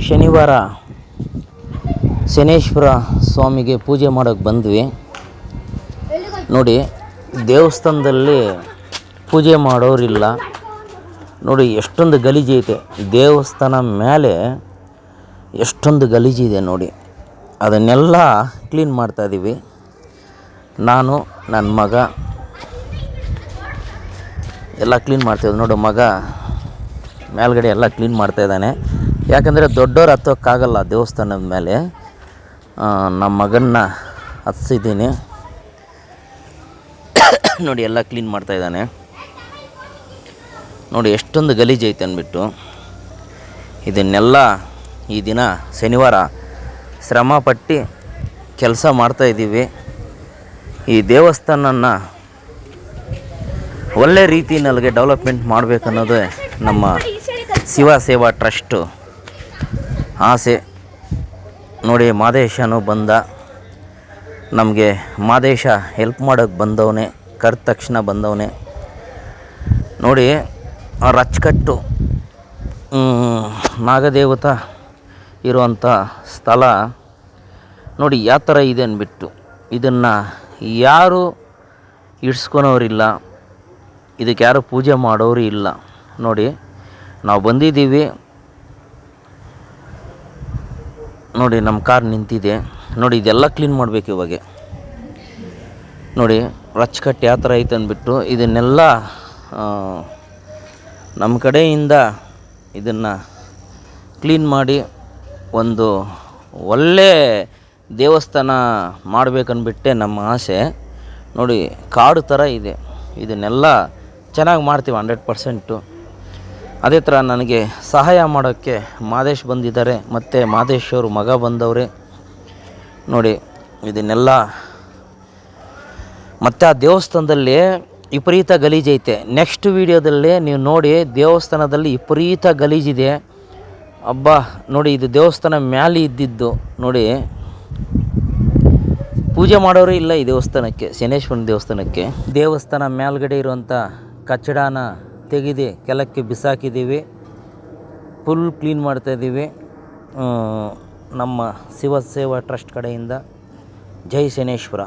ಶನಿವಾರ ಶನೇಶ್ವರ ಸ್ವಾಮಿಗೆ ಪೂಜೆ ಮಾಡೋಕ್ಕೆ ಬಂದ್ವಿ. ನೋಡಿ, ದೇವಸ್ಥಾನದಲ್ಲಿ ಪೂಜೆ ಮಾಡೋರಿಲ್ಲ. ನೋಡಿ ಎಷ್ಟೊಂದು ಗಲೀಜೈತೆ. ದೇವಸ್ಥಾನ ಮೇಲೆ ಎಷ್ಟೊಂದು ಗಲೀಜಿದೆ ನೋಡಿ. ಅದನ್ನೆಲ್ಲ ಕ್ಲೀನ್ ಮಾಡ್ತಾಯಿದ್ದೀವಿ. ನಾನು ನನ್ನ ಮಗ ಎಲ್ಲ ಕ್ಲೀನ್ ಮಾಡ್ತಾಯಿದ್ವಿ. ನೋಡು, ಮಗ ಮೇಲ್ಗಡೆ ಎಲ್ಲ ಕ್ಲೀನ್ ಮಾಡ್ತಾಯಿದ್ದಾನೆ. ಯಾಕಂದರೆ ದೊಡ್ಡವ್ರು ಹತ್ತೋಕ್ಕಾಗಲ್ಲ ದೇವಸ್ಥಾನದ ಮೇಲೆ. ನಮ್ಮ ಮಗನ್ನ ಹತ್ಸಿದ್ದೀನಿ. ನೋಡಿ, ಎಲ್ಲ ಕ್ಲೀನ್ ಮಾಡ್ತಾಯಿದ್ದಾನೆ. ನೋಡಿ ಎಷ್ಟೊಂದು ಗಲೀಜೈತೆ ಅಂದ್ಬಿಟ್ಟು. ಇದನ್ನೆಲ್ಲ ಈ ದಿನ ಶನಿವಾರ ಶ್ರಮಪಟ್ಟು ಕೆಲಸ ಮಾಡ್ತಾಯಿದ್ದೀವಿ. ಈ ದೇವಸ್ಥಾನನ ಒಳ್ಳೆ ರೀತಿಯಲ್ಲಿ ಡೆವಲಪ್ಮೆಂಟ್ ಮಾಡಬೇಕನ್ನೋದೇ ನಮ್ಮ ಶಿವ ಸೇವಾ ಟ್ರಸ್ಟು ಆಸೆ. ನೋಡಿ, ಮಾದೇಶನೂ ಬಂದ. ನಮಗೆ ಮಾದೇಶ ಹೆಲ್ಪ್ ಮಾಡೋಕ್ಕೆ ಬಂದವನೇ, ಕರೆದ ತಕ್ಷಣ ಬಂದವನೇ. ನೋಡಿ, ರಚ್ಚಕಟ್ಟು ನಾಗದೇವತಾ ಇರುವಂಥ ಸ್ಥಳ ನೋಡಿ ಯಾವ ಥರ ಇದೆ ಅಂದ್ಬಿಟ್ಟು. ಇದನ್ನು ಯಾರು ಇಡ್ಸ್ಕೊಳೋರಿಲ್ಲ, ಇದಕ್ಕೆ ಯಾರು ಪೂಜೆ ಮಾಡೋರು ಇಲ್ಲ. ನೋಡಿ, ನಾವು ಬಂದಿದ್ದೀವಿ. ನೋಡಿ, ನಮ್ಮ ಕಾರ್ ನಿಂತಿದೆ. ನೋಡಿ, ಇದೆಲ್ಲ ಕ್ಲೀನ್ ಮಾಡಬೇಕು ಇವಾಗ. ನೋಡಿ, ರಚ್ಚಕಟ್ಟು ಯಾವ ಥರ ಐತೆ ಅಂದ್ಬಿಟ್ಟು. ಇದನ್ನೆಲ್ಲ ನಮ್ಮ ಕಡೆಯಿಂದ ಇದನ್ನು ಕ್ಲೀನ್ ಮಾಡಿ ಒಂದು ಒಳ್ಳೆ ದೇವಸ್ಥಾನ ಮಾಡಬೇಕನ್ಬಿಟ್ಟೆ ನಮ್ಮ ಆಸೆ. ನೋಡಿ, ಕಾಡು ಥರ ಇದೆ. ಇದನ್ನೆಲ್ಲ ಚೆನ್ನಾಗಿ ಮಾಡ್ತೀವಿ 100%. ಅದೇ ಥರ ನನಗೆ ಸಹಾಯ ಮಾಡೋಕ್ಕೆ ಮಾದೇಶ್ ಬಂದಿದ್ದಾರೆ, ಮತ್ತು ಮಾದೇಶ್ ಅವರು ಮಗ ಬಂದವ್ರೆ. ನೋಡಿ, ಇದನ್ನೆಲ್ಲ ಮತ್ತು ಆ ದೇವಸ್ಥಾನದಲ್ಲಿ ವಿಪರೀತ ಗಲೀಜೈತೆ. ನೆಕ್ಸ್ಟ್ ವೀಡಿಯೋದಲ್ಲಿ ನೀವು ನೋಡಿ, ದೇವಸ್ಥಾನದಲ್ಲಿ ವಿಪರೀತ ಗಲೀಜಿದೆ. ಅಬ್ಬಾ, ನೋಡಿ, ಇದು ದೇವಸ್ಥಾನ ಮ್ಯಾಲೆ ಇದ್ದಿದ್ದು. ನೋಡಿ, ಪೂಜೆ ಮಾಡೋರು ಇಲ್ಲ ಈ ದೇವಸ್ಥಾನಕ್ಕೆ, ಶನೇಶ್ವರನ ದೇವಸ್ಥಾನಕ್ಕೆ. ದೇವಸ್ಥಾನ ಮೇಲ್ಗಡೆ ಇರುವಂಥ ಕಚಡಾನ ತೆಗೆದು ಕೆಳಕ್ಕೆ ಬಿಸಾಕಿದ್ದೀವಿ. ಫುಲ್ ಕ್ಲೀನ್ ಮಾಡ್ತಾಯಿದ್ದೀವಿ ನಮ್ಮ ಶಿವ ಸೇವಾ ಟ್ರಸ್ಟ್ ಕಡೆಯಿಂದ. ಜೈ ಶನೇಶ್ವರ.